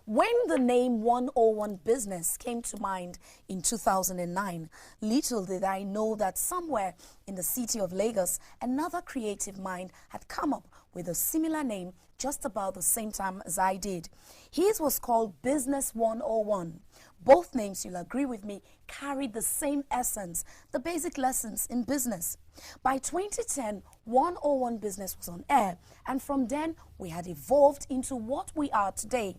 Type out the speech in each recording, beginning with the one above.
When the name 101 Business came to mind in 2009, little did I know that somewhere in the city of Lagos, another creative mind had come up with a similar name just about the same time as I did. His was called Business 101. Both names, you'll agree with me, carried the same essence, the basic lessons in business. By 2010, 101 Business was on air, and from then, we had evolved into what we are today.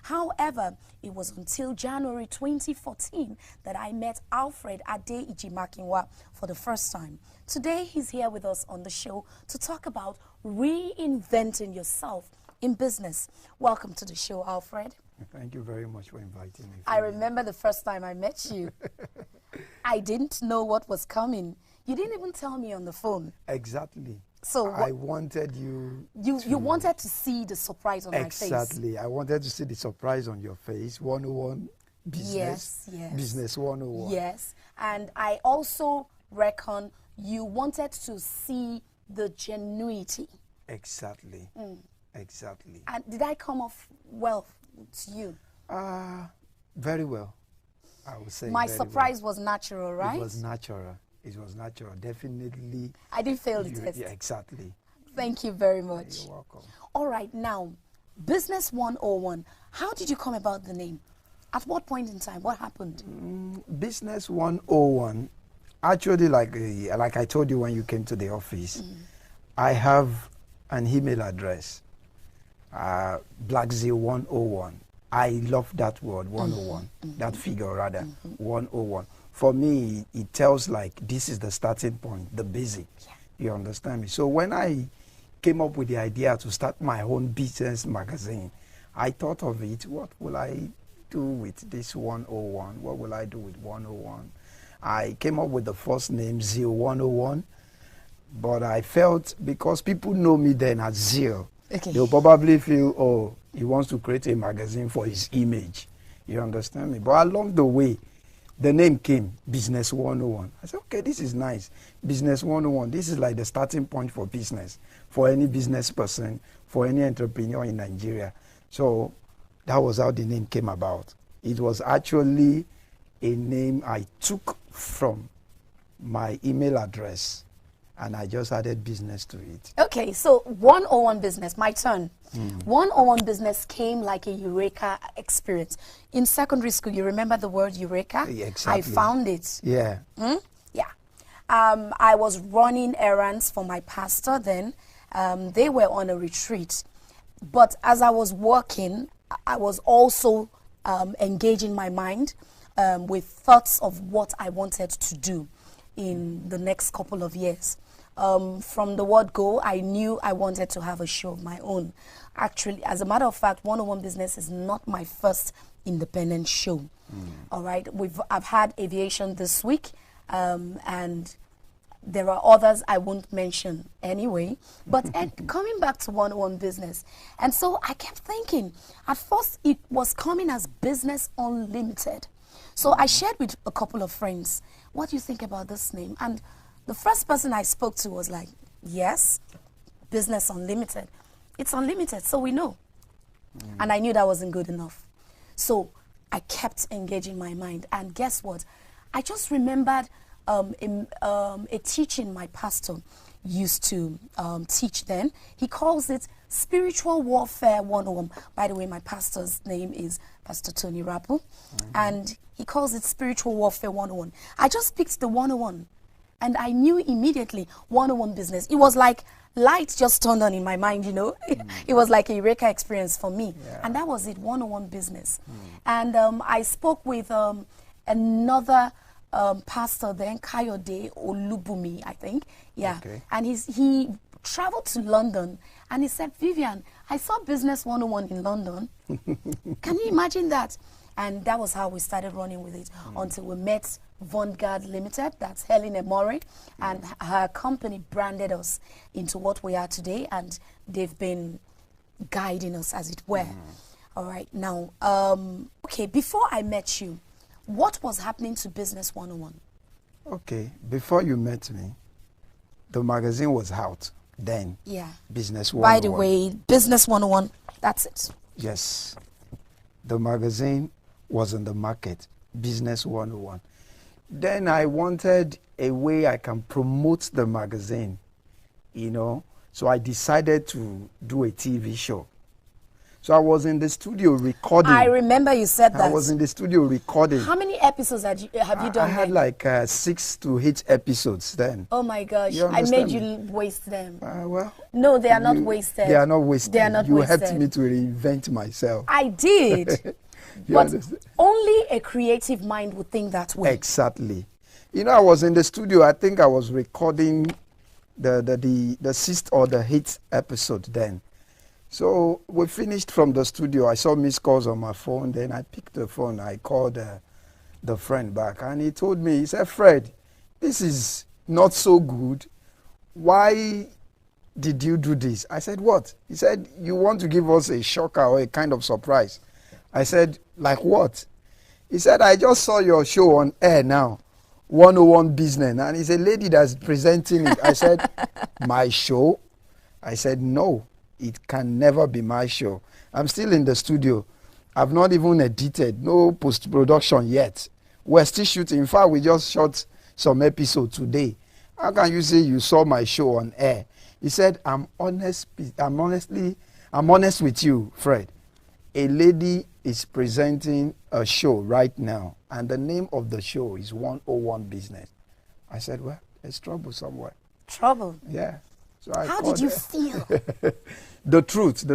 However, it was until January 2014 that I met Alfred Ade-Ijinmakinwa for the first time. Today, he's here with us on the show to talk about reinventing yourself in business. Welcome to the show, Alfred. Thank you very much for inviting me. I remember the first time I met you. I didn't know what was coming. You didn't even tell me on the phone. Exactly. So I wanted you You wanted to see the surprise on my face. Exactly. I wanted to see the surprise on your face. 101 Business. Yes. Business 101. Yes. And I also reckon you wanted to see the genuinity. Exactly. Exactly. And did I come off well to you? Very well, I would say. My very surprise well. was natural, right? It was natural. It was natural. Definitely. I didn't fail the test. Yeah, exactly. Thank you very much. You're welcome. All right, now, Business 101. How did you come about the name? At what point in time? What happened? Business 101. Actually, like I told you when you came to the office, I have an email address, BlackZ101. I love that word, 101, that figure rather, 101. For me, it tells like this is the starting point, the basic. Yeah. You understand me? So when I came up with the idea to start my own business magazine, I thought of it, what will I do with this 101? What will I do with 101? I came up with the first name, Zeal 101, but I felt because people know me then as Zeal, they'll probably feel, oh, he wants to create a magazine for his image. You understand me? But along the way, the name came, Business 101. I said, okay, this is nice. Business 101, this is like the starting point for business, for any business person, for any entrepreneur in Nigeria. So that was how the name came about. It was actually a name I took from my email address, and I just added business to it. Okay, so 101 Business, my turn. 101 Business came like a eureka experience. In secondary school, you remember the word eureka? Yeah, exactly. I found it. Yeah. Yeah. I was running errands for my pastor then. They were on a retreat. But as I was working, I was also engaging my mind with thoughts of what I wanted to do in the next couple of years. From the word go, I knew I wanted to have a show of my own. Actually, as a matter of fact, 101 Business is not my first independent show. All right, I've had Aviation this week, and there are others I won't mention anyway. But coming back to 101 Business, and so I kept thinking, at first it was coming as Business Unlimited. So I shared with a couple of friends, what do you think about this name? And the first person I spoke to was like, yes, Business Unlimited. It's unlimited, so we know. And I knew that wasn't good enough. So I kept engaging my mind. And guess what? I just remembered a teaching my pastor used to teach then. He calls it Spiritual Warfare 101. By the way, my pastor's name is Pastor Tony Rapu. And he calls it Spiritual Warfare 101. I just picked the 101. And I knew immediately 101 Business. It was like light just turned on in my mind, you know. It was like a eureka experience for me. Yeah. And that was it, 101 Business. And I spoke with another pastor then, Kayode Olubumi, I think. Yeah. Okay. And he traveled to London and he said, Vivian, I saw Business 101 in London. Can you imagine that? And that was how we started running with it until we met Vanguard Limited, that's Helen Emory, and her company branded us into what we are today, and they've been guiding us, as it were. All right, now, okay, before I met you, what was happening to Business 101? Okay, before you met me, the magazine was out. then. Yeah. Business By the 101. way, Business 101, that's it. Yes. The magazine was in the market. Business 101. Then I wanted a way I can promote the magazine, you know. So I decided to do a TV show. So I was in the studio recording. I remember you said that. I was in the studio recording. How many episodes have you done? I had then? like 6 to 8 episodes then. Oh my gosh, You I made understand you waste them. Well, No, they are not wasted. They are not wasted. They are not you wasted. helped me to reinvent myself. I did. You But understand? only a creative mind would think that way. Exactly. You know, I was in the studio. I think I was recording the 6th or the 8th episode then. So we finished from the studio. I saw missed calls on my phone. Then I picked the phone. I called the friend back, and he told me, he said, Fred, this is not so good. Why did you do this? I said, what? He said, you want to give us a shocker or a kind of surprise. I said, like what? He said, I just saw your show on air now, 101 Business, and it's a lady that's presenting it. I said, my show? I said, no, it can never be my show. I'm still in the studio. I've not even edited, no post-production yet. We're still shooting. In fact, we just shot some episode today. How can you say you saw my show on air? He said, I'm honest with you, Fred. A lady is presenting a show right now, and the name of the show is 101 Business. I said, well, there's trouble somewhere. Trouble? Yeah. So How did you feel? The truth.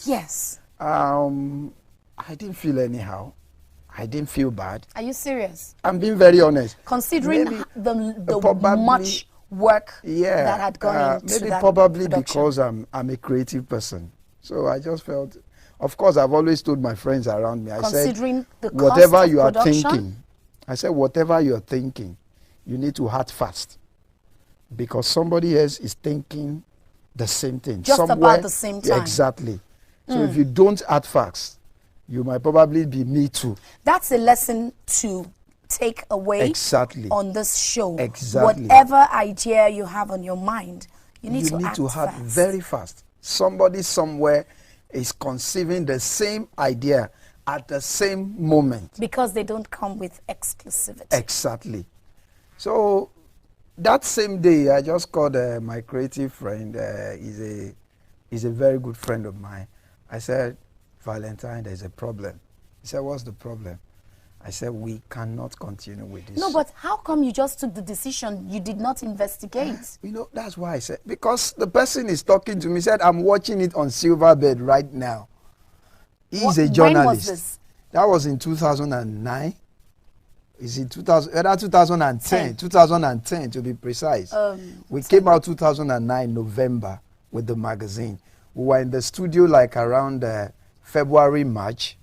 Yes. I didn't feel anyhow. I didn't feel bad. Are you serious? I'm being very honest. Considering Maybe, the much work that had gone into maybe that probably production. because I'm a creative person. So I just felt, of course, I've always told my friends around me, I said, whatever you are thinking, I said, whatever you are thinking, you need to act fast. Because somebody else is thinking the same thing. Just somewhere, about the same time. Exactly. So if you don't act fast, you might probably be me too. That's a lesson to take away on this show. Exactly. Whatever idea you have on your mind, you need to act fast. Very fast. Somebody somewhere is conceiving the same idea at the same moment. Because they don't come with exclusivity. Exactly. So that same day, I just called my creative friend. He's a very good friend of mine. I said, Valentine, there's a problem. He said, what's the problem? I said, we cannot continue with this. No, but how come you just took the decision? You did not investigate. You know, that's why I said, because the person is talking to me, said, I'm watching it on Silverbed right now. He's a journalist. When was this? That was in 2009. Is it 2010? 2010 to be precise. We came out 2009 November with the magazine. We were in the studio like around February, March,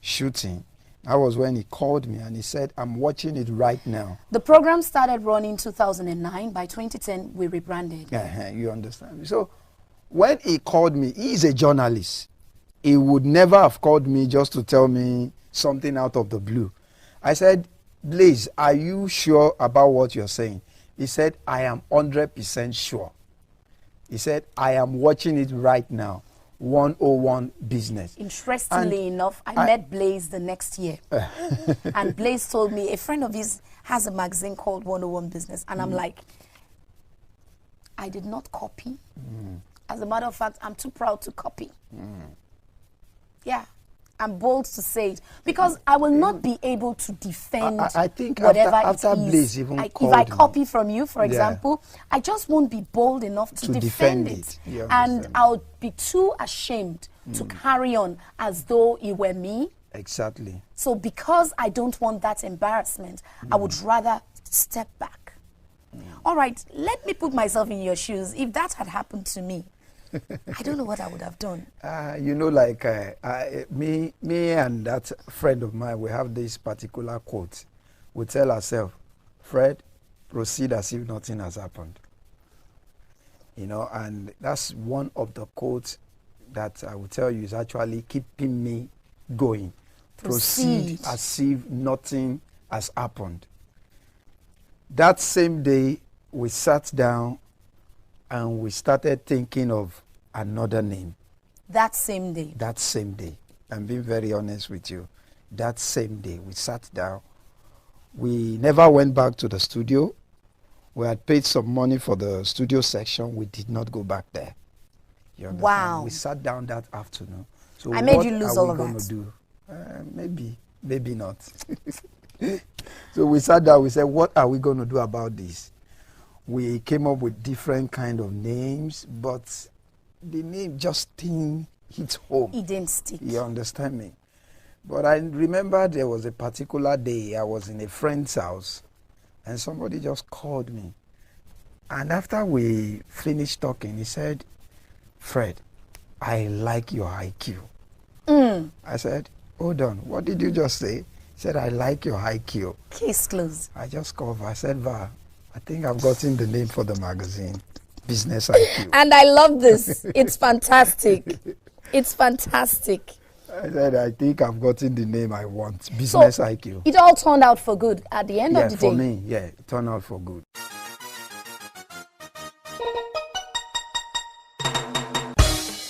shooting. That was when he called me and he said, I'm watching it right now. The program started running 2009. By 2010, we rebranded. You understand? So when he called me, he's a journalist. He would never have called me just to tell me something out of the blue. I said, Blaze, are you sure about what you're saying? He said, I am 100% sure. He said, I am watching it right now. 101 Business. Interestingly enough, I met Blaze the next year. And Blaze told me a friend of his has a magazine called 101 Business. And I'm like, I did not copy. As a matter of fact, I'm too proud to copy. Yeah. I'm bold to say it. Because I will not be able to defend I think whatever after it is. Blaze even If I copy from you, for example, I just won't be bold enough to defend it. And I'll be too ashamed to carry on as though it were me. Exactly. So because I don't want that embarrassment, I would rather step back. All right, let me put myself in your shoes. If that had happened to me, I don't know what I would have done. You know, like me and that friend of mine, we have this particular quote. We tell ourselves, Fred, proceed as if nothing has happened. You know, and that's one of the quotes that I will tell you is actually keeping me going. Proceed as if nothing has happened. That same day, we sat down and we started thinking of another name. That same day? That same day. I'm being very honest with you. That same day, we sat down. We never went back to the studio. We had paid some money for the studio section. We did not go back there. You understand? Wow. We sat down that afternoon. So I made you lose all of that. What are we going to do? Maybe not. So we sat down. We said, what are we going to do about this? We came up with different kind of names, but the name just didn't hit home. It didn't stick. You understand me? But I remember there was a particular day I was in a friend's house and somebody just called me. And after we finished talking, he said, Fred, I like your IQ. I said, hold on, what did you just say? He said, I like your IQ. Case closed. I just called I said, Va, I think I've gotten the name for the magazine, Business IQ. And I love this. It's fantastic. It's fantastic. I said, I think I've gotten the name I want, Business IQ. It all turned out for good at the end of the day. Yeah, for me, it turned out for good.